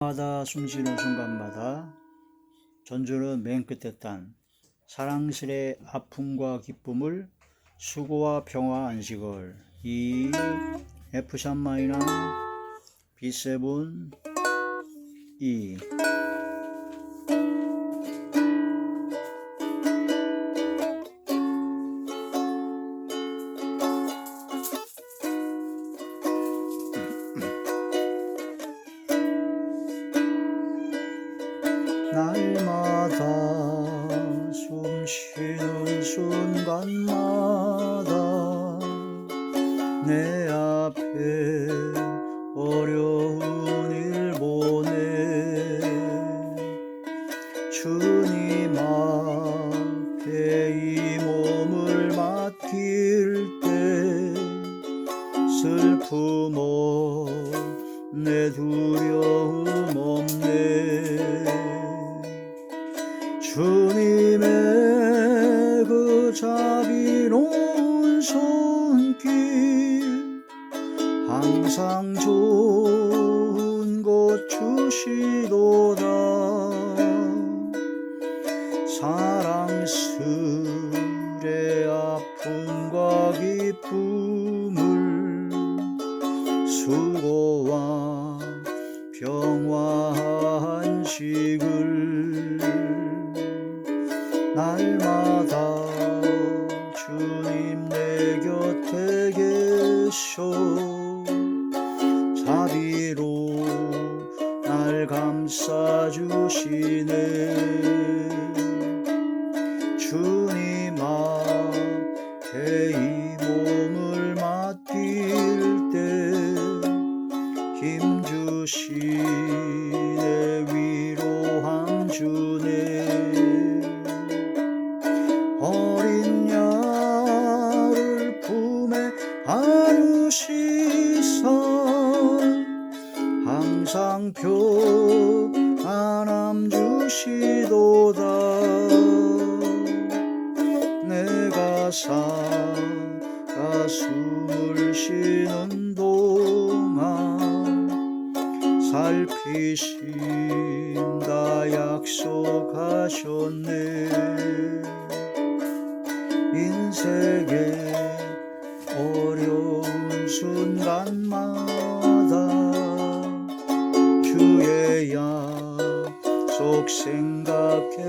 마다 숨쉬는 순간마다 전주는 맨 끝에 딴 사랑스레 아픔과 기쁨을 수고와 평화 안식을 E F샵 마이너 B7 E 날마다 숨쉬는 순간마다 내 앞에 어려운 일 보내 주님 앞에 이 몸을 맡길 때 슬픔 없네 두려움 없네 주님의 그 자비로운 손길 항상 좋은 것 주시도다 사랑스레 아픔과 기쁨을 수고와 평화 안식을 날마다 주님 내 곁에 계셔 자비로 날 감싸주시네 주님 앞에 이 몸을 맡길 때 힘주시네 위로함 주네 어린 양을 품에 안으시사 항상 평안함 주시도다 내가 살아 숨을 쉬는 동안 살피신다 약속하셨네 인생의 어려운 순간마다 주의 약속 생각해보네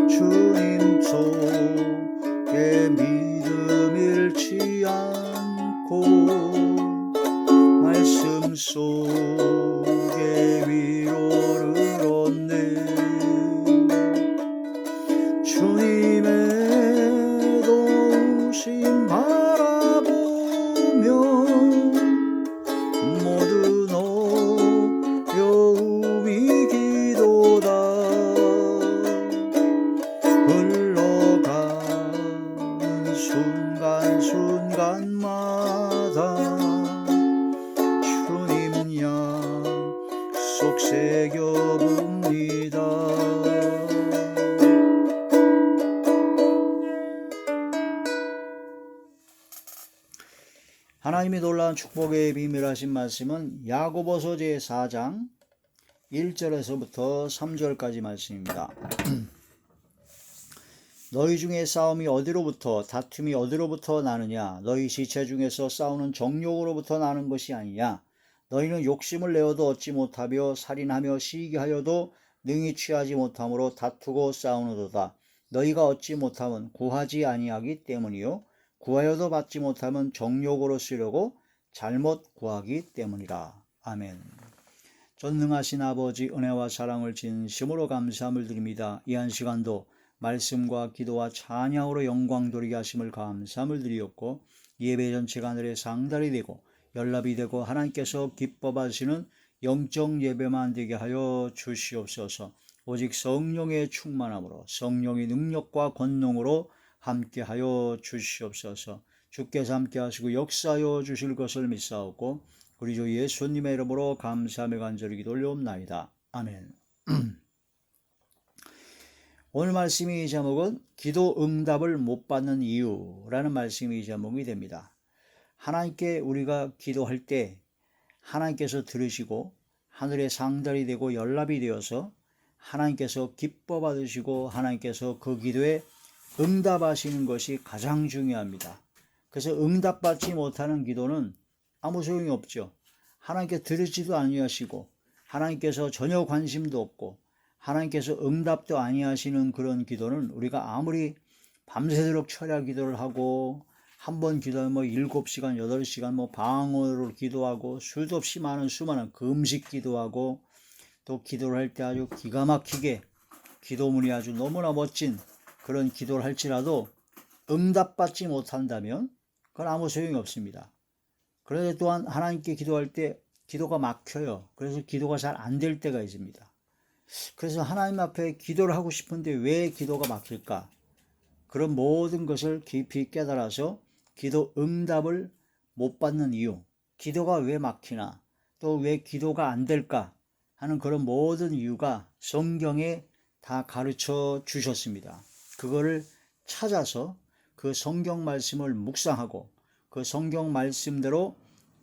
주님 속에 믿음 잃지 않고 말씀 속에 위로를 얻네 주님의 도우심 바라보며 모든 어려움이 기도다 흘러가는 순간순간마다 주님 약속 새겨봅니다 하나님이 놀라운 축복의 비밀하신 말씀은 야고보서 제4장 1절에서부터 3절까지 말씀입니다. 너희 중에 싸움이 어디로부터 다툼이 어디로부터 나느냐 너희 지체 중에서 싸우는 정욕으로부터 나는 것이 아니냐 너희는 욕심을 내어도 얻지 못하며 살인하며 시기하여도 능히 취하지 못함으로 다투고 싸우노도다 너희가 얻지 못함은 구하지 아니하기 때문이요 구하여도 받지 못하면 정욕으로 쓰려고 잘못 구하기 때문이라. 아멘. 전능하신 아버지 은혜와 사랑을 진심으로 감사함을 드립니다. 이 한 시간도 말씀과 기도와 찬양으로 영광 돌리게 하심을 감사함을 드리었고 예배 전체가 하늘의 상달이 되고 연락이 되고 하나님께서 기뻐 받으시는 영적 예배만 되게 하여 주시옵소서. 오직 성령의 충만함으로 성령의 능력과 권능으로 함께하여 주시옵소서. 주께서 함께하시고 역사하여 주실 것을 믿사옵고 우리 주 예수님의 이름으로 감사하며 간절히 기도 올려옵나이다. 아멘. 오늘 말씀의 제목은 기도 응답을 못 받는 이유라는 말씀이 제목이 됩니다. 하나님께 우리가 기도할 때 하나님께서 들으시고 하늘의 상달이 되고 연락이 되어서 하나님께서 기뻐 받으시고 하나님께서 그 기도에 응답하시는 것이 가장 중요합니다. 그래서 응답받지 못하는 기도는 아무 소용이 없죠. 하나님께 들으지도 아니하시고 하나님께서 전혀 관심도 없고 하나님께서 응답도 아니하시는 그런 기도는 우리가 아무리 밤새도록 철야 기도를 하고 한 번 기도하면 7시간, 8시간 방언으로 기도하고 수도 없이 많은 수많은 금식 기도하고 또 기도를 할 때 아주 기가 막히게 기도문이 아주 너무나 멋진 그런 기도를 할지라도 응답받지 못한다면 그건 아무 소용이 없습니다. 그런데 또한 하나님께 기도할 때 기도가 막혀요. 그래서 기도가 잘 안 될 때가 있습니다. 그래서 하나님 앞에 기도를 하고 싶은데 왜 기도가 막힐까? 그런 모든 것을 깊이 깨달아서 기도 응답을 못 받는 이유, 기도가 왜 막히나, 또 왜 기도가 안 될까 하는 그런 모든 이유가 성경에 다 가르쳐 주셨습니다. 그거를 찾아서 그 성경 말씀을 묵상하고 그 성경 말씀대로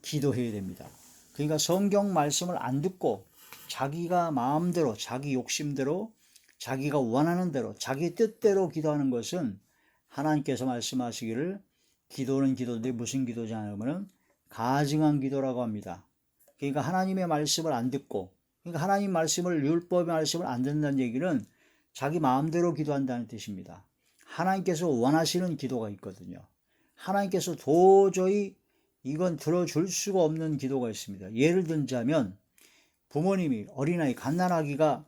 기도해야 됩니다. 그러니까 성경 말씀을 안 듣고 자기가 마음대로, 자기 욕심대로, 자기가 원하는 대로, 자기 뜻대로 기도하는 것은 하나님께서 말씀하시기를 기도는 기도인데 무슨 기도지 하냐면 가증한 기도라고 합니다. 그러니까 하나님의 말씀을 안 듣고, 그러니까 하나님 말씀을, 율법의 말씀을 안 듣는다는 얘기는 자기 마음대로 기도한다는 뜻입니다. 하나님께서 원하시는 기도가 있거든요. 하나님께서 도저히 이건 들어줄 수가 없는 기도가 있습니다. 예를 들자면 부모님이 어린아이 갓난아기가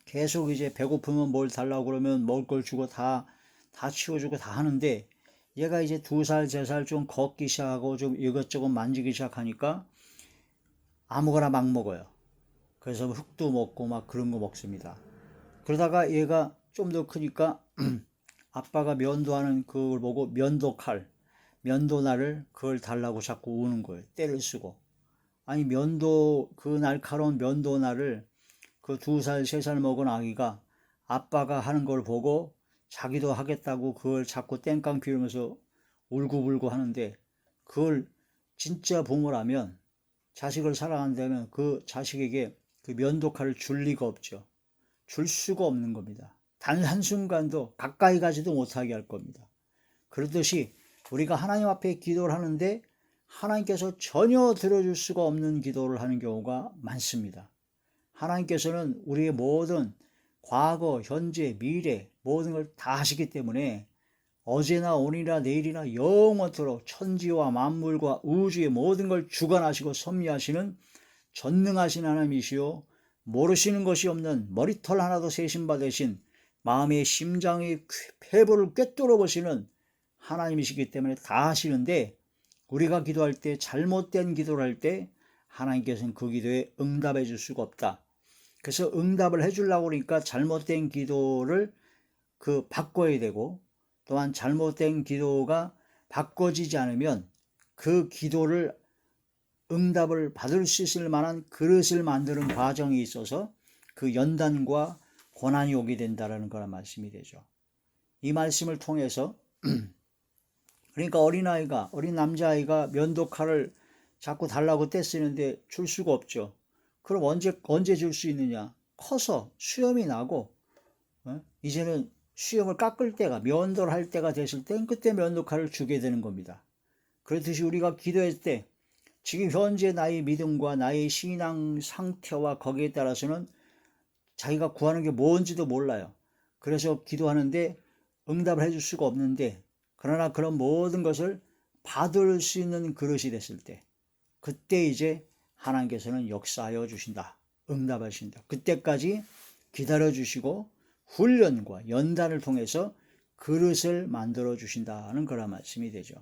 계속 이제 배고프면 뭘 달라고 그러면 먹을 걸 주고 다 치워주고 다 하는데 얘가 이제 2살, 3살 좀 걷기 시작하고 좀 이것저것 만지기 시작하니까 아무거나 막 먹어요. 그래서 흙도 먹고 막 그런 거 먹습니다. 그러다가 얘가 좀 더 크니까 아빠가 면도하는 그걸 보고 면도날을 그걸 달라고 자꾸 우는 거예요. 때를 쓰고. 아니 그 날카로운 면도날을 그 2살, 3살 먹은 아기가 아빠가 하는 걸 보고 자기도 하겠다고 그걸 자꾸 땡깡 피우면서 울고불고 하는데 그걸 진짜 부모라면 자식을 사랑한다면 그 자식에게 그 면도칼을 줄 리가 없죠. 줄 수가 없는 겁니다. 단 한순간도 가까이 가지도 못하게 할 겁니다. 그렇듯이 우리가 하나님 앞에 기도를 하는데 하나님께서 전혀 들어줄 수가 없는 기도를 하는 경우가 많습니다. 하나님께서는 우리의 모든 과거, 현재, 미래 모든 걸 다 하시기 때문에 어제나 오늘이나 내일이나 영원토록 천지와 만물과 우주의 모든 걸 주관하시고 섭리하시는 전능하신 하나님이시요 모르시는 것이 없는 머리털 하나도 세신 바 되신 마음의 심장의 폐부를 꿰뚫어 보시는 하나님이시기 때문에 다 하시는데 우리가 기도할 때 잘못된 기도를 할 때 하나님께서는 그 기도에 응답해 줄 수가 없다. 그래서 응답을 해 주려고 그러니까 잘못된 기도를 바꿔야 되고 또한 잘못된 기도가 바꿔지지 않으면 그 기도를 응답을 받을 수 있을 만한 그릇을 만드는 과정이 있어서 그 연단과 고난이 오게 된다는 거란 말씀이 되죠. 이 말씀을 통해서 그러니까 어린 남자아이가 면도칼을 자꾸 달라고 떼쓰는데 줄 수가 없죠. 그럼 언제 줄 수 있느냐? 커서 수염이 나고 이제는 수염을 깎을 때가 면도를 할 때가 됐을 땐 그때 면도칼을 주게 되는 겁니다. 그렇듯이 우리가 기도할 때 지금 현재 나의 믿음과 나의 신앙 상태와 거기에 따라서는 자기가 구하는 게 뭔지도 몰라요. 그래서 기도하는데 응답을 해줄 수가 없는데 그러나 그런 모든 것을 받을 수 있는 그릇이 됐을 때 그때 이제 하나님께서는 역사하여 주신다. 응답하신다. 그때까지 기다려 주시고 훈련과 연단을 통해서 그릇을 만들어 주신다는 그런 말씀이 되죠.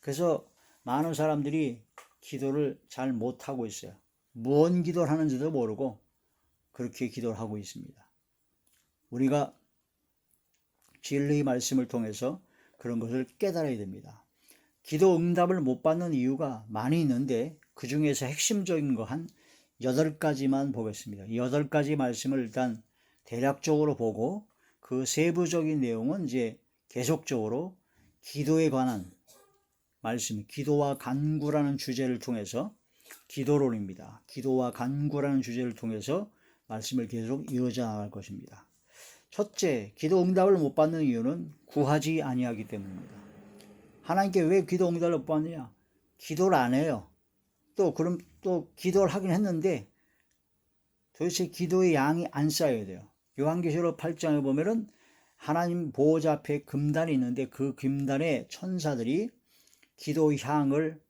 그래서 많은 사람들이 기도를 잘 못하고 있어요. 무언 기도를 하는지도 모르고 그렇게 기도를 하고 있습니다. 우리가 진리의 말씀을 통해서 그런 것을 깨달아야 됩니다. 기도 응답을 못 받는 이유가 많이 있는데 그 중에서 핵심적인 거 한 8가지만 보겠습니다. 이 8가지 말씀을 일단 대략적으로 보고 그 세부적인 내용은 이제 계속적으로 기도에 관한 말씀, 기도와 간구라는 주제를 통해서 기도론입니다. 기도와 간구라는 주제를 통해서 말씀을 계속 이어져 나갈 것입니다. 첫째, 기도 응답을 못 받는 이유는 구하지 아니하기 때문입니다. 하나님께 왜 기도 응답을 못 받느냐? 기도를 안 해요. 그럼 기도를 하긴 했는데 도대체 기도의 양이 안 쌓여야 돼요. 요한계시록 8장에 보면은 하나님 보호자 앞에 금단이 있는데 그 금단에 천사들이 기도 향을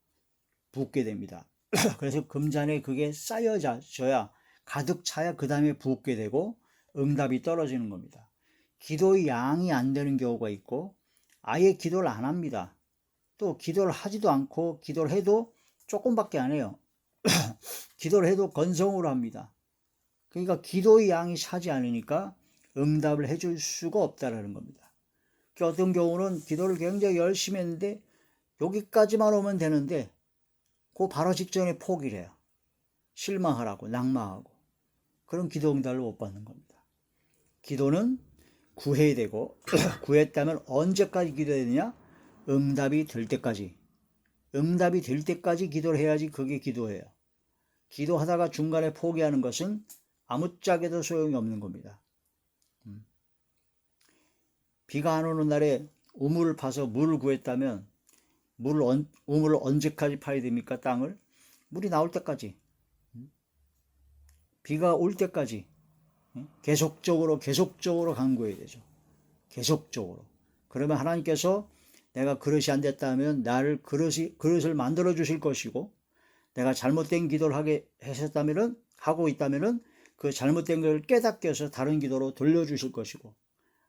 붓게 됩니다. 그래서 금잔에 그게 쌓여져야 가득 차야 그 다음에 붓게 되고 응답이 떨어지는 겁니다. 기도의 양이 안 되는 경우가 있고 아예 기도를 안 합니다. 또 기도를 하지도 않고 기도를 해도 조금밖에 안 해요. 기도를 해도 건성으로 합니다. 그러니까 기도의 양이 차지 않으니까 응답을 해줄 수가 없다는 겁니다. 어떤 경우는 기도를 굉장히 열심히 했는데 여기까지만 오면 되는데 그 바로 직전에 포기를 해요. 실망하라고 낙망하고 그런 기도 응답을 못 받는 겁니다. 기도는 구해야 되고 구했다면 언제까지 기도해야 되냐? 응답이 될 때까지. 응답이 될 때까지 기도를 해야지 그게 기도예요. 기도하다가 중간에 포기하는 것은 아무짝에도 소용이 없는 겁니다. 비가 안 오는 날에 우물을 파서 물을 구했다면 우물을 언제까지 파야 됩니까? 땅을 물이 나올 때까지, 비가 올 때까지 계속적으로 간구해야 되죠. 계속적으로. 그러면 하나님께서 내가 그릇이 안 됐다면 나를 그릇을 만들어 주실 것이고, 내가 잘못된 기도를 하고 있다면은 그 잘못된 걸 깨닫게 해서 다른 기도로 돌려주실 것이고,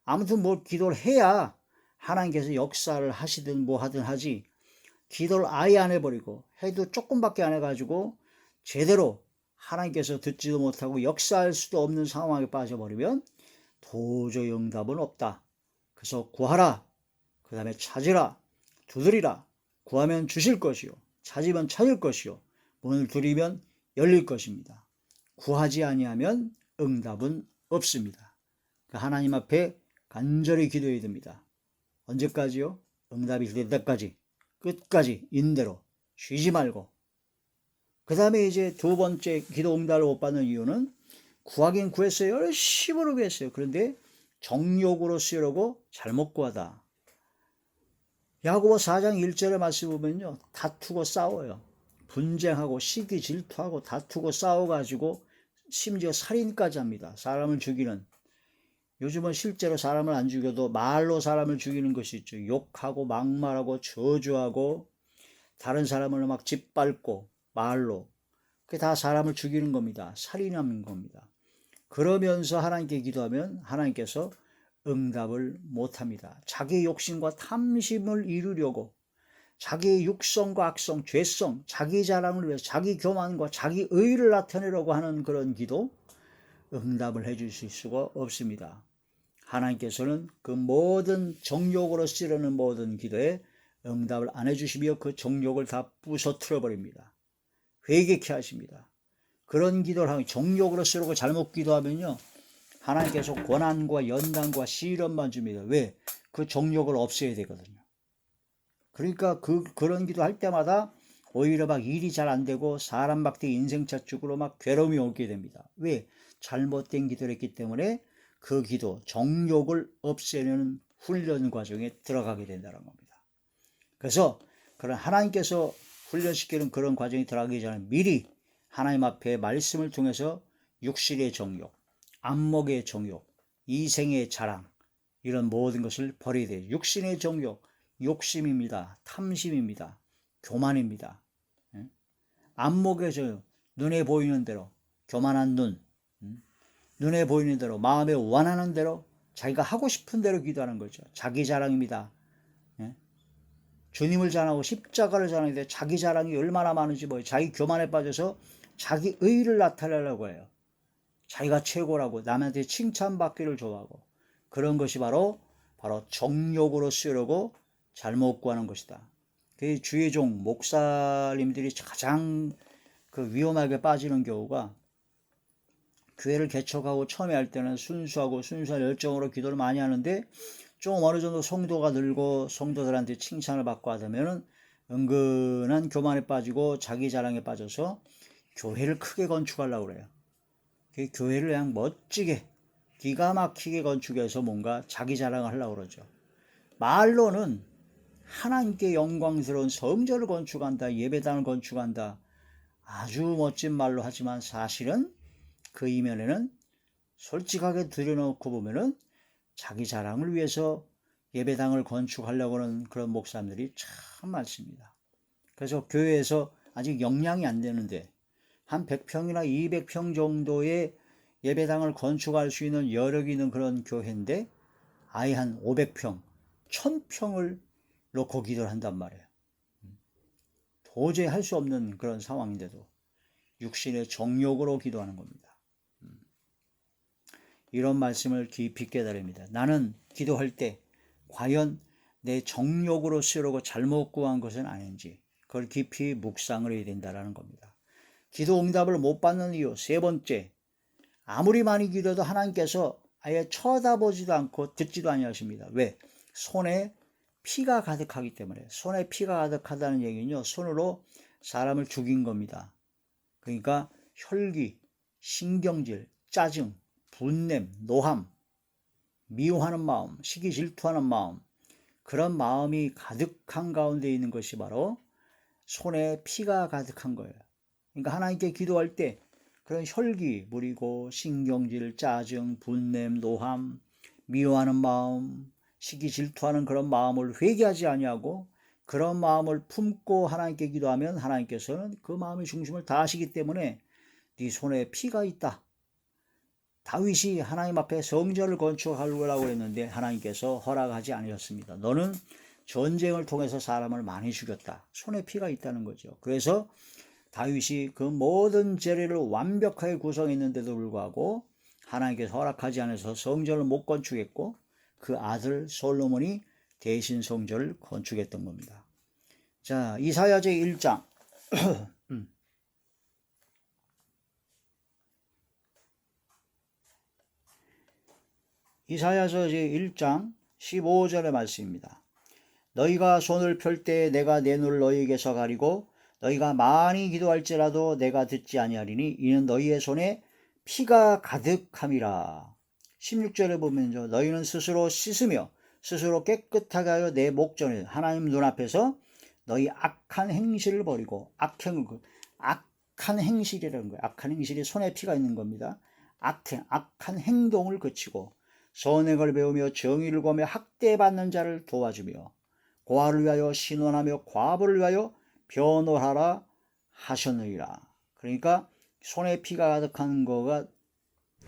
아무튼 뭐 기도를 해야 하나님께서 역사를 하시든 뭐 하든 하지, 기도를 아예 안 해버리고 해도 조금밖에 안 해가지고 제대로 하나님께서 듣지도 못하고 역사할 수도 없는 상황에 빠져버리면 도저히 응답은 없다. 그래서 구하라, 그 다음에 찾으라, 두드리라. 구하면 주실 것이요, 찾으면 찾을 것이요, 문을 두드리면 열릴 것입니다. 구하지 아니하면 응답은 없습니다. 하나님 앞에 간절히 기도해야 됩니다. 언제까지요? 응답이 될 때까지, 끝까지 인대로 쉬지 말고. 그 다음에 이제 두 번째 기도 응답을 못 받는 이유는 구하긴 구했어요. 열심히 구했어요. 그런데 정욕으로 쓰려고 잘못 구하다. 야고보 4장 1절의 말씀 보면요, 다투고 싸워요. 분쟁하고 시기 질투하고 다투고 싸워가지고 심지어 살인까지 합니다. 사람을 죽이는. 요즘은 실제로 사람을 안 죽여도 말로 사람을 죽이는 것이 있죠. 욕하고 막말하고 저주하고 다른 사람을 막 짓밟고 말로. 그게 다 사람을 죽이는 겁니다. 살인하는 겁니다. 그러면서 하나님께 기도하면 하나님께서 응답을 못합니다. 자기의 욕심과 탐심을 이루려고 자기의 육성과 악성, 죄성, 자기 자랑을 위해서 자기 교만과 자기 의를 나타내려고 하는 그런 기도, 응답을 해주실 수가 없습니다. 하나님께서는 그 모든 정욕으로 쓰려는 모든 기도에 응답을 안 해주시며 그 정욕을 다 부서뜨려 버립니다. 회개케 하십니다. 그런 기도를 하면 정욕으로 쓰려고 잘못 기도하면요, 하나님께서 고난과 연단과 시련만 줍니다. 왜? 그 정욕을 없애야 되거든요. 그러니까 그런 기도 할 때마다 오히려 막 일이 잘 안 되고 사람 밖에 인생차 쪽으로 막 괴로움이 오게 됩니다. 왜? 잘못된 기도를 했기 때문에 그 기도, 정욕을 없애는 훈련 과정에 들어가게 된다는 겁니다. 그래서 그런 하나님께서 훈련시키는 그런 과정이 들어가기 전에 미리 하나님 앞에 말씀을 통해서 육신의 정욕, 안목의 정욕, 이생의 자랑, 이런 모든 것을 버려야 돼요. 육신의 정욕, 욕심입니다. 탐심입니다. 교만입니다. 안목의 정욕, 눈에 보이는 대로, 교만한 눈, 눈에 보이는 대로, 마음에 원하는 대로, 자기가 하고 싶은 대로 기도하는 거죠. 자기 자랑입니다. 주님을 자랑하고 십자가를 자랑하는데 자기 자랑이 얼마나 많은지 뭐예요. 자기 교만에 빠져서 자기 의를 나타내려고 해요. 자기가 최고라고 남한테 칭찬받기를 좋아하고, 그런 것이 바로 정욕으로 쓰려고 잘못 구하는 것이다. 그 주의 종 목사님들이 가장 위험하게 빠지는 경우가, 교회를 개척하고 처음에 할 때는 순수한 열정으로 기도를 많이 하는데 좀 어느 정도 성도가 늘고 성도들한테 칭찬을 받고 하다면은 은근한 교만에 빠지고 자기 자랑에 빠져서 교회를 크게 건축하려고 그래요. 교회를 그냥 멋지게 기가 막히게 건축해서 뭔가 자기 자랑을 하려고 그러죠. 말로는 하나님께 영광스러운 성전을 건축한다, 예배당을 건축한다, 아주 멋진 말로 하지만 사실은 그 이면에는 솔직하게 들여놓고 보면은 자기 자랑을 위해서 예배당을 건축하려고 하는 그런 목사님들이 참 많습니다. 그래서 교회에서 아직 역량이 안 되는데 한 100평이나 200평 정도의 예배당을 건축할 수 있는 여력이 있는 그런 교회인데 아예 한 500평, 1000평을 놓고 기도를 한단 말이에요. 도저히 할 수 없는 그런 상황인데도 육신의 정욕으로 기도하는 겁니다. 이런 말씀을 깊이 깨달습니다. 나는 기도할 때 과연 내 정욕으로 쓰려고 잘못 구한 것은 아닌지 그걸 깊이 묵상을 해야 된다는 겁니다. 기도 응답을 못 받는 이유 세 번째, 아무리 많이 기도해도 하나님께서 아예 쳐다보지도 않고 듣지도 아니하십니다. 왜? 손에 피가 가득하기 때문에. 손에 피가 가득하다는 얘기는요, 손으로 사람을 죽인 겁니다. 그러니까 혈기, 신경질, 짜증, 분냄, 노함, 미워하는 마음, 시기 질투하는 마음, 그런 마음이 가득한 가운데 있는 것이 바로 손에 피가 가득한 거예요. 그러니까 하나님께 기도할 때 그런 혈기 부리고 신경질, 짜증, 분냄, 노함, 미워하는 마음, 시기 질투하는 그런 마음을 회개하지 아니하고 그런 마음을 품고 하나님께 기도하면 하나님께서는 그 마음의 중심을 다 아시기 때문에 네 손에 피가 있다. 다윗이 하나님 앞에 성전을 건축하려고 했는데 하나님께서 허락하지 않으셨습니다. 너는 전쟁을 통해서 사람을 많이 죽였다. 손에 피가 있다는 거죠. 그래서 다윗이 그 모든 재래를 완벽하게 구성했는데도 불구하고 하나님께서 허락하지 않아서 성전을 못 건축했고 그 아들 솔로몬이 대신 성전을 건축했던 겁니다. 자, 이사야 제1장 이사야서 제1장 15절의 말씀입니다. 너희가 손을 펼 때 내가 내 눈을 너희에게서 가리고 너희가 많이 기도할지라도 내가 듣지 아니하리니 이는 너희의 손에 피가 가득함이라. 16절에 보면요, 너희는 스스로 씻으며 스스로 깨끗하게 하여 내 목전에 하나님 눈앞에서 너희 악한 행실을 버리고 악한 행실이라는 거예요. 악한 행실이 손에 피가 있는 겁니다. 악한 행동을 그치고 선행을 배우며 정의를 구하며 학대받는 자를 도와주며 고아를 위하여 신원하며 과부를 위하여 변호하라 하셨느니라. 그러니까 손에 피가 가득한 거가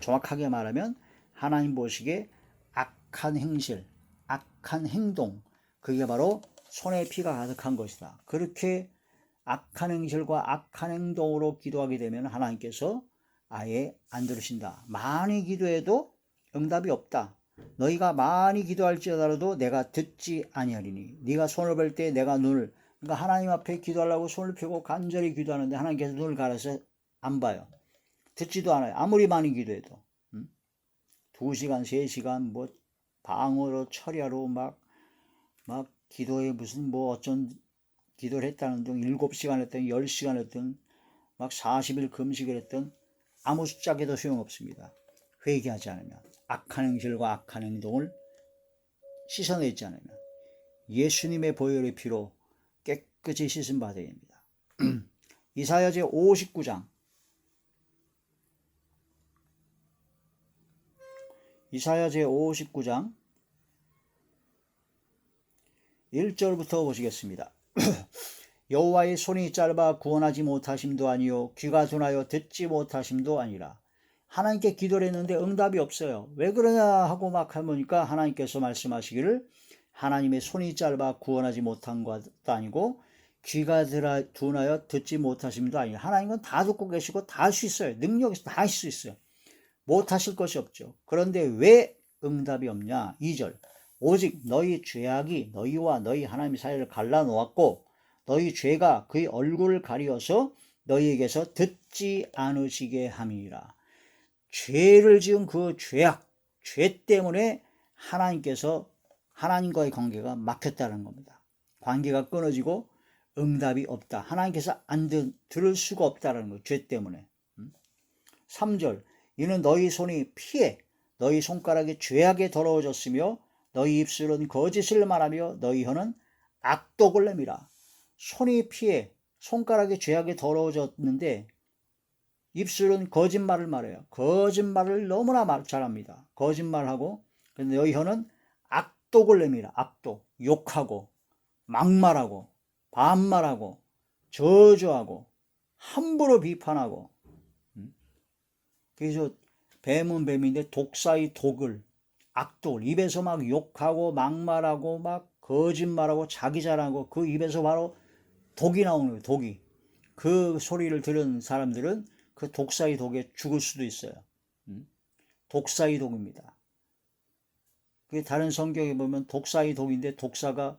정확하게 말하면 하나님 보시기에 악한 행실, 악한 행동, 그게 바로 손에 피가 가득한 것이다. 그렇게 악한 행실과 악한 행동으로 기도하게 되면 하나님께서 아예 안 들으신다. 많이 기도해도 응답이 없다. 너희가 많이 기도할지라도 내가 듣지 아니하리니 네가 손을 펼 때 내가 눈을, 그러니까 하나님 앞에 기도하려고 손을 펴고 간절히 기도하는데 하나님께서 눈을 가려서 안 봐요. 듣지도 않아요. 아무리 많이 기도해도 2시간 3시간 뭐 방으로 철야로 막 기도에 무슨 뭐 어쩐 기도를 했다는 등 7시간 했든 10시간 했든 막 40일 금식을 했든 아무 숫자에도 소용없습니다. 회개하지 않으면, 악한 행실과 악한 행동을 씻어내지 않으면 예수님의 보혈의 피로 깨끗이 씻은 바 됩니다. 이사야 제59장 이사야 제59장 1절부터 보시겠습니다. 여호와의 손이 짧아 구원하지 못하심도 아니요 귀가 둔하여 듣지 못하심도 아니라. 하나님께 기도를 했는데 응답이 없어요. 왜 그러냐 하고 막 해보니까 하나님께서 말씀하시기를 하나님의 손이 짧아 구원하지 못한 것도 아니고 귀가 둔하여 듣지 못하심도 아니라. 하나님은 다 듣고 계시고 다 할 수 있어요. 능력이 다 할 수 있어요. 못하실 것이 없죠. 그런데 왜 응답이 없냐. 2절 오직 너희 죄악이 너희와 너희 하나님의 사이를 갈라놓았고 너희 죄가 그의 얼굴을 가리어서 너희에게서 듣지 않으시게 함이니라. 죄를 지은 그 죄악, 죄 때문에 하나님께서 하나님과의 관계가 막혔다는 겁니다. 관계가 끊어지고 응답이 없다. 하나님께서 안 들을 수가 없다라는 거. 죄 때문에. 3절 이는 너희 손이 피해 너희 손가락이 죄악에 더러워졌으며 너희 입술은 거짓을 말하며 너희 혀는 악독을 내밀어. 손이 피해 손가락이 죄악에 더러워졌는데 입술은 거짓말을 말해요. 거짓말을 너무나 잘합니다. 거짓말하고 근데 너희 혀는 악독을 내밀어. 악독, 욕하고 막말하고 반말하고 저주하고 함부로 비판하고. 그래서 뱀은 뱀인데 독사의 독을 악독을 입에서 막 욕하고 막말하고 막 거짓말하고 자기 자랑하고 그 입에서 바로 독이 나오는 거예요. 독이. 그 소리를 들은 사람들은 그 독사의 독에 죽을 수도 있어요. 독사의 독입니다. 다른 성경에 보면 독사의 독인데 독사가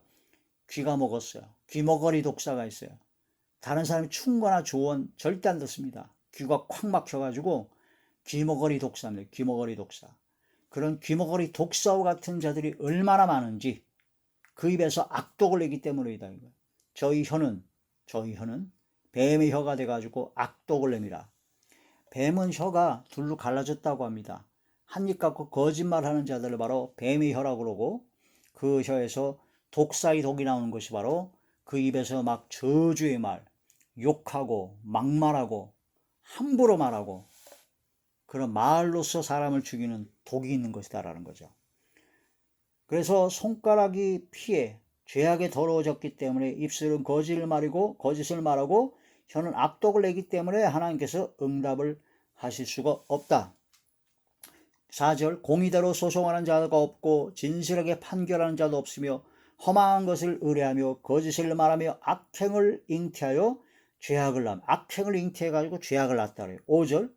귀가 먹었어요. 귀머거리 독사가 있어요. 다른 사람이 충고나 조언 절대 안 듣습니다. 귀가 콱 막혀가지고 귀머거리 독사입니다. 귀머거리 독사. 그런 귀머거리 독사와 같은 자들이 얼마나 많은지 그 입에서 악독을 내기 때문이다. 저희 혀는 뱀의 혀가 돼가지고 악독을 내밀어. 뱀은 혀가 둘로 갈라졌다고 합니다. 한입 갖고 거짓말하는 자들을 바로 뱀의 혀라고 그러고 그 혀에서 독사의 독이 나오는 것이 바로 그 입에서 막 저주의 말, 욕하고 막말하고 함부로 말하고 그런 말로서 사람을 죽이는 독이 있는 것이다라는 거죠. 그래서 손가락이 피해 죄악에 더러워졌기 때문에 입술은 거짓을 말하고 혀는 악독을 내기 때문에 하나님께서 응답을 하실 수가 없다. 4절 공의대로 소송하는 자가 없고 진실하게 판결하는 자도 없으며 험한 것을 의뢰하며 거짓을 말하며 악행을 잉태하여 죄악을 낳음. 악행을 잉태해가지고 죄악을 낳았다 그래요. 5절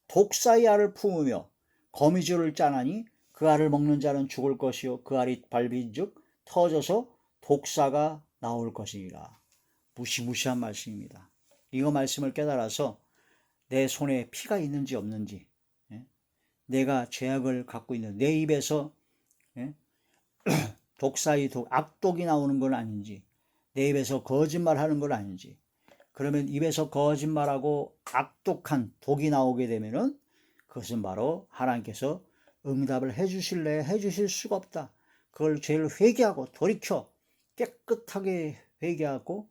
독사의 알을 품으며 거미줄을 짜나니 그 알을 먹는 자는 죽을 것이요 그 알이 밟힌즉 터져서 독사가 나올 것이니라. 무시무시한 말씀입니다. 이거 말씀을 깨달아서 내 손에 피가 있는지 없는지, 내가 죄악을 갖고 있는 내 입에서 독사의 악독이 나오는 건 아닌지, 내 입에서 거짓말하는 건 아닌지. 그러면 입에서 거짓말하고 악독한 독이 나오게 되면은 그것은 바로 하나님께서 응답을 해주실래? 해주실 수가 없다. 그걸 죄를 회개하고 돌이켜 깨끗하게 회개하고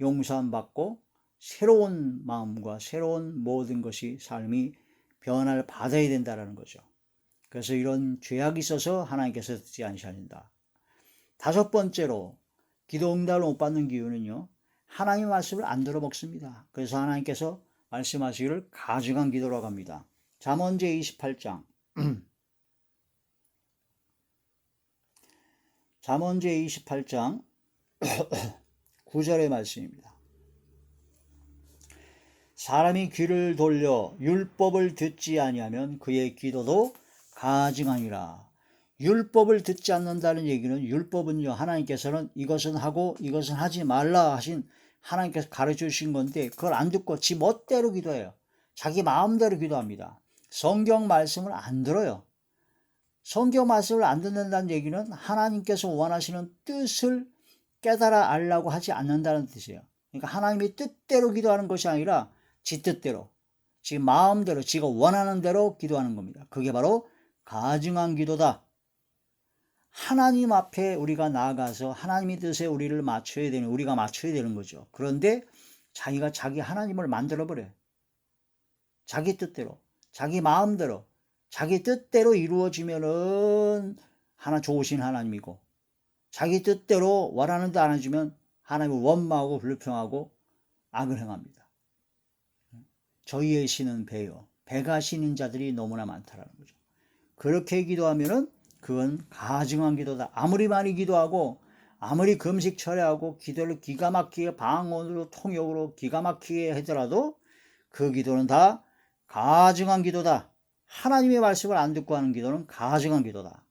용서함 받고 새로운 마음과 새로운 모든 것이 삶이 변화를 받아야 된다는 거죠. 그래서 이런 죄악이 있어서 하나님께서 듣지 않으신다. 5번째로 기도 응답을 못 받는 이유는요, 하나님의 말씀을 안 들어먹습니다. 그래서 하나님께서 말씀하시기를 가증한 기도라고 합니다. 잠언제 28장 잠언제 28장 9절의 말씀입니다. 사람이 귀를 돌려 율법을 듣지 아니하면 그의 기도도 가증하니라. 율법을 듣지 않는다는 얘기는 율법은요, 하나님께서는 이것은 하고 이것은 하지 말라 하신 하나님께서 가르쳐 주신 건데 그걸 안 듣고 지 멋대로 기도해요. 자기 마음대로 기도합니다. 성경 말씀을 안 들어요. 성경 말씀을 안 듣는다는 얘기는 하나님께서 원하시는 뜻을 깨달아 알라고 하지 않는다는 뜻이에요. 그러니까 하나님의 뜻대로 기도하는 것이 아니라 지 뜻대로, 지 마음대로, 지가 원하는 대로 기도하는 겁니다. 그게 바로 가증한 기도다. 하나님 앞에 우리가 나아가서 하나님의 뜻에 우리가 맞춰야 되는 거죠. 그런데 자기가 자기 하나님을 만들어버려요. 자기 뜻대로, 자기 마음대로, 자기 뜻대로 이루어지면은 좋으신 하나님이고, 자기 뜻대로 원하는 데 안 해주면 하나님을 원망하고 불평하고 악을 행합니다. 저희의 신은 배요. 배가 신인 자들이 너무나 많다라는 거죠. 그렇게 기도하면은 그건 가증한 기도다. 아무리 많이 기도하고 아무리 금식 철회하고 기도를 기가 막히게 방언으로 통역으로 기가 막히게 하더라도 그 기도는 다 가증한 기도다. 하나님의 말씀을 안 듣고 하는 기도는 가증한 기도다.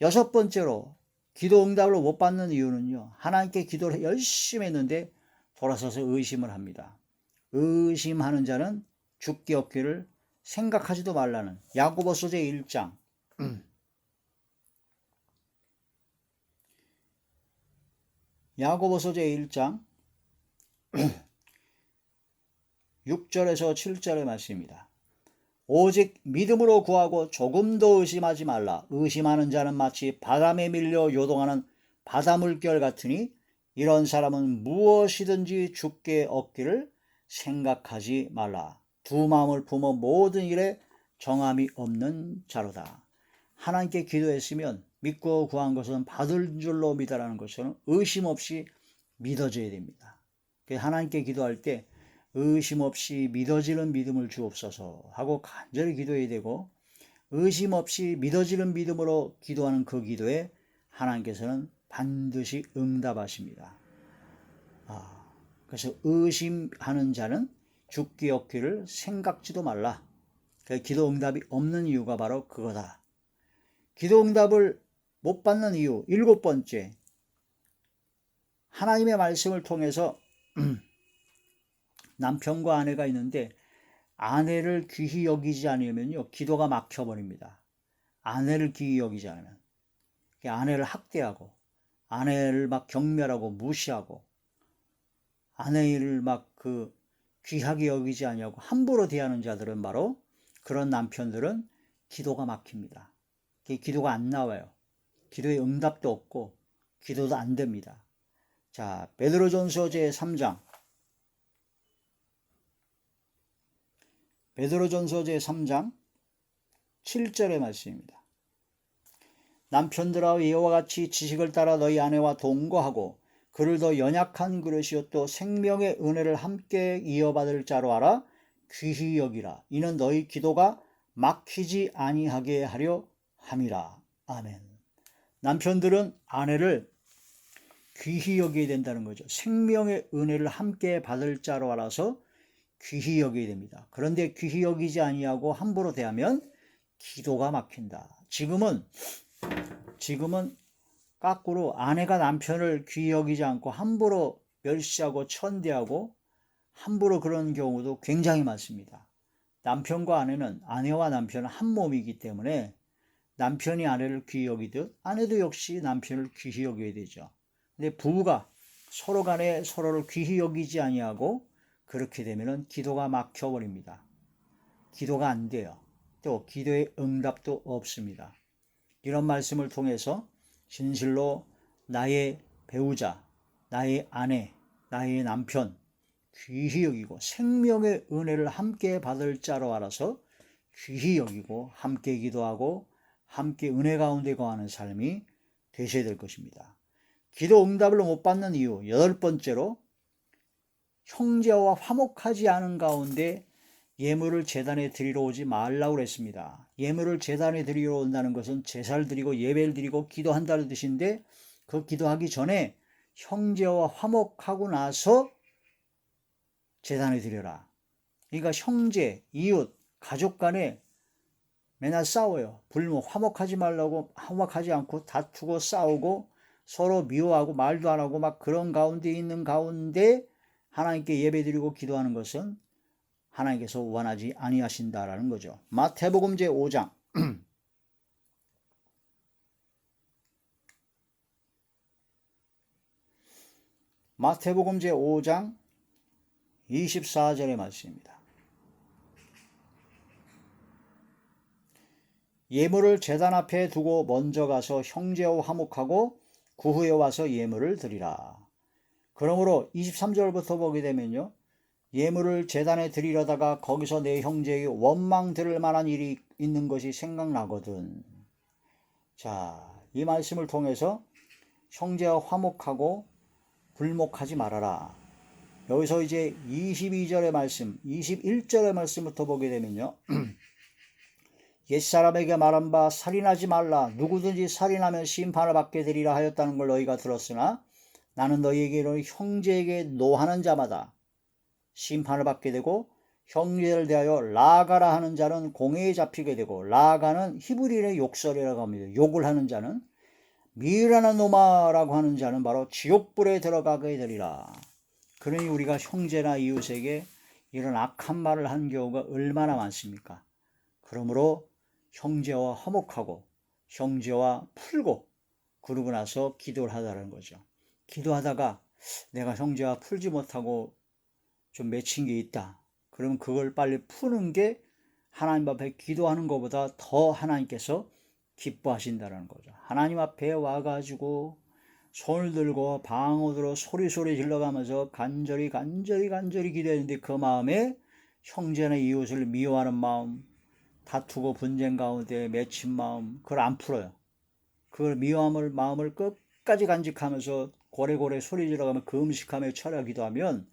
6번째로 기도 응답을 못 받는 이유는요, 하나님께 기도를 열심히 했는데 돌아서서 의심을 합니다. 의심하는 자는 죽기 없기를 생각하지도 말라는 야고보서 제1장 야고보서 제1장 6절에서 7절의 말씀입니다. 오직 믿음으로 구하고 조금도 의심하지 말라. 의심하는 자는 마치 바람에 밀려 요동하는 바다물결 같으니 이런 사람은 무엇이든지 주께 얻기를 생각하지 말라. 두 마음을 품어 모든 일에 정함이 없는 자로다. 하나님께 기도했으면 믿고 구한 것은 받을 줄로 믿으라는 것처럼 의심 없이 믿어져야 됩니다. 하나님께 기도할 때 의심 없이 믿어지는 믿음을 주옵소서 하고 간절히 기도해야 되고, 의심 없이 믿어지는 믿음으로 기도하는 그 기도에 하나님께서는 반드시 응답하십니다. 그래서 의심하는 자는 죽기 얻기를 생각지도 말라. 기도 응답이 없는 이유가 바로 그거다. 기도 응답을 못 받는 이유 7번째, 하나님의 말씀을 통해서 남편과 아내가 있는데 아내를 귀히 여기지 않으면요, 기도가 막혀버립니다. 아내를 귀히 여기지 않으면 아내를 학대하고 아내를 막 경멸하고 무시하고 아내를 막 귀하게 여기지 아니하고 함부로 대하는 자들은, 바로 그런 남편들은 기도가 막힙니다. 기도가 안 나와요. 기도의 응답도 없고 기도도 안 됩니다. 자, 베드로전서 제3장 7절의 말씀입니다. 남편들아, 이와 같이 지식을 따라 너희 아내와 동거하고 그를 더 연약한 그릇이요 또 생명의 은혜를 함께 이어받을 자로 알아 귀히 여기라. 이는 너희 기도가 막히지 아니하게 하려 함이라. 아멘. 남편들은 아내를 귀히 여겨야 된다는 거죠. 생명의 은혜를 함께 받을 자로 알아서 귀히 여겨야 됩니다. 그런데 귀히 여기지 아니하고 함부로 대하면 기도가 막힌다. 지금은 거꾸로 아내가 남편을 귀히 여기지 않고 함부로 멸시하고 천대하고 함부로 그런 경우도 굉장히 많습니다. 남편과 아내는, 아내와 남편은 한 몸이기 때문에 남편이 아내를 귀히 여기듯 아내도 역시 남편을 귀히 여겨야 되죠. 근데 부부가 서로 간에 서로를 귀히 여기지 아니하고 그렇게 되면 기도가 막혀버립니다. 기도가 안 돼요. 또 기도의 응답도 없습니다. 이런 말씀을 통해서 진실로 나의 배우자, 나의 아내, 나의 남편 귀히 여기고 생명의 은혜를 함께 받을 자로 알아서 귀히 여기고 함께 기도하고 함께 은혜 가운데 거하는 삶이 되셔야 될 것입니다. 기도 응답을 못 받는 이유 8번째로, 형제와 화목하지 않은 가운데 예물을 제단에 드리러 오지 말라고 그랬습니다. 예물을 제단에 드리러 온다는 것은 제사를 드리고 예배를 드리고 기도한다는 뜻인데, 그 기도하기 전에 형제와 화목하고 나서 제단에 드려라. 그러니까 형제, 이웃, 가족 간에 맨날 싸워요. 화목하지 말라고, 화목하지 않고 다투고 싸우고 서로 미워하고 말도 안 하고 막 그런 가운데 있는 가운데 하나님께 예배드리고 기도하는 것은 하나님께서 원하지 아니하신다라는 거죠. 마태복음 제5장 마태복음 제5장 24절의 말씀입니다. 예물을 제단 앞에 두고 먼저 가서 형제와 화목하고 그 후에 와서 예물을 드리라. 그러므로 23절부터 보게 되면요, 예물을 제단에 드리려다가 거기서 내 형제에게 원망 들을 만한 일이 있는 것이 생각나거든. 자, 이 말씀을 통해서 형제와 화목하고 불목하지 말아라. 여기서 이제 22절의 말씀, 21절의 말씀부터 보게 되면요, 옛사람에게 말한 바 살인하지 말라. 누구든지 살인하면 심판을 받게 되리라 하였다는 걸 너희가 들었으나 나는 너희에게 이르노니 형제에게 노하는 자마다 심판을 받게 되고, 형제를 대하여 라가라 하는 자는 공회에 잡히게 되고, 라가는 히브리인의 욕설이라고 합니다. 욕을 하는 자는, 미라는 놈아라고 하는 자는 바로 지옥불에 들어가게 되리라. 그러니 우리가 형제나 이웃에게 이런 악한 말을 한 경우가 얼마나 많습니까? 그러므로 형제와 화목하고 형제와 풀고 그러고 나서 기도를 하자는 거죠. 기도하다가 내가 형제와 풀지 못하고 좀 맺힌 게 있다. 그러면 그걸 빨리 푸는 게 하나님 앞에 기도하는 것보다 더 하나님께서 기뻐하신다는 거죠. 하나님 앞에 와가지고 손을 들고 방언으로 소리 질러가면서 간절히 기도했는데 그 마음에 형제나 이웃을 미워하는 마음, 다투고 분쟁 가운데 맺힌 마음, 그걸 안 풀어요. 그걸 미워함을 마음을 끝까지 간직하면서 고래고래 소리 질러가며 금식하며 철야 기도하면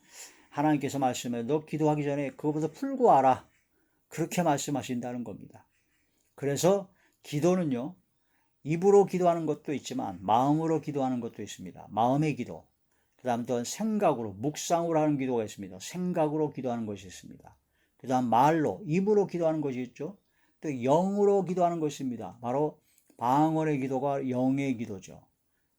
하나님께서 말씀해 너 기도하기 전에 그거부터 풀고 와라. 그렇게 말씀하신다는 겁니다. 그래서 기도는요, 입으로 기도하는 것도 있지만 마음으로 기도하는 것도 있습니다. 마음의 기도. 그 다음 또 생각으로, 묵상으로 하는 기도가 있습니다. 생각으로 기도하는 것이 있습니다. 그 다음 말로, 입으로 기도하는 것이 있죠. 또 영으로 기도하는 것입니다. 바로 방언의 기도가 영의 기도죠.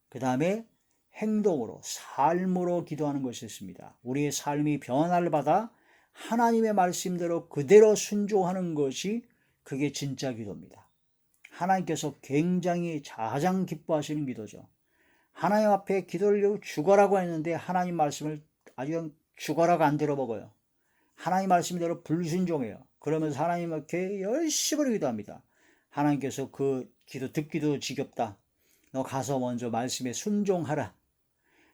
그 다음에 행동으로, 삶으로 기도하는 것이 있습니다. 우리의 삶이 변화를 받아 하나님의 말씀대로 그대로 순종하는 것이 그게 진짜 기도입니다. 하나님께서 굉장히 가장 기뻐하시는 기도죠. 하나님 앞에 기도를 죽어라고 했는데 하나님 말씀을 아주 죽어라고 안 들어먹어요. 하나님 말씀대로 불순종해요. 그러면서 하나님께 열심히 기도합니다. 하나님께서 그 기도 듣기도 지겹다. 너 가서 먼저 말씀에 순종하라.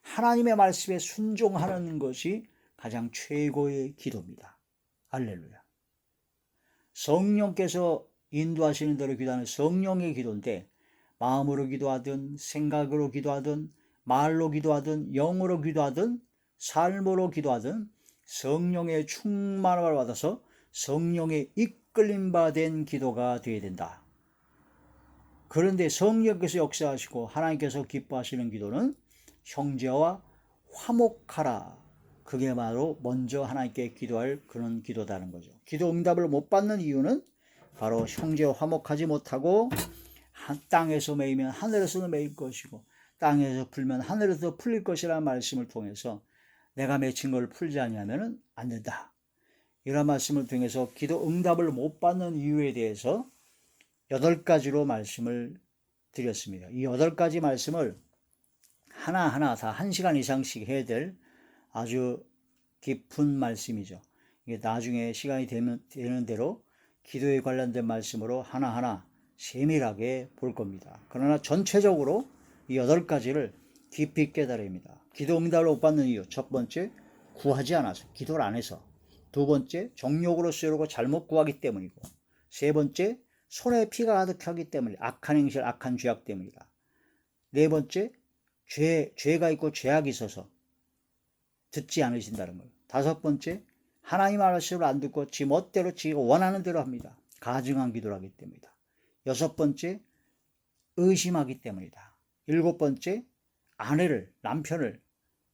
하나님의 말씀에 순종하는 것이 가장 최고의 기도입니다. 할렐루야. 성령께서 인도하시는 대로 기도하는 성령의 기도인데 마음으로 기도하든 생각으로 기도하든 말로 기도하든 영으로 기도하든 삶으로 기도하든 성령의 충만함을 받아서 성령의 이끌림 받은 기도가 되어야 된다. 그런데 성령께서 역사하시고 하나님께서 기뻐하시는 기도는 형제와 화목하라. 그게 바로 먼저 하나님께 기도할 그런 기도다는 거죠. 기도 응답을 못 받는 이유는 바로 형제와 화목하지 못하고 땅에서 매이면 하늘에서도 매일 것이고 땅에서 풀면 하늘에서 풀릴 것이라는 말씀을 통해서 내가 맺힌 걸 풀지 않으면 안 된다. 이런 말씀을 통해서 기도 응답을 못 받는 이유에 대해서 8가지로 말씀을 드렸습니다. 이 8가지 말씀을 하나하나 다 1시간 이상씩 해야 될 아주 깊은 말씀이죠. 이게 나중에 시간이 되는 대로 기도에 관련된 말씀으로 하나하나 세밀하게 볼 겁니다. 그러나 전체적으로 이 8가지를 깊이 깨달아야 합니다. 기도 응답을 못 받는 이유, 첫 번째, 구하지 않아서, 기도를 안 해서. 두 번째, 정욕으로 쓰려고 잘못 구하기 때문이고, 세 번째, 손에 피가 가득하기 때문에, 악한 행실, 악한 죄악 때문이다. 네 번째, 죄가 있고 죄악이 있어서 듣지 않으신다는 거예요. 다섯 번째, 하나님 말씀을 안 듣고 지 멋대로 지가 원하는 대로 합니다. 가증한 기도를 하기 때문이다. 여섯 번째, 의심하기 때문이다. 일곱 번째, 남편을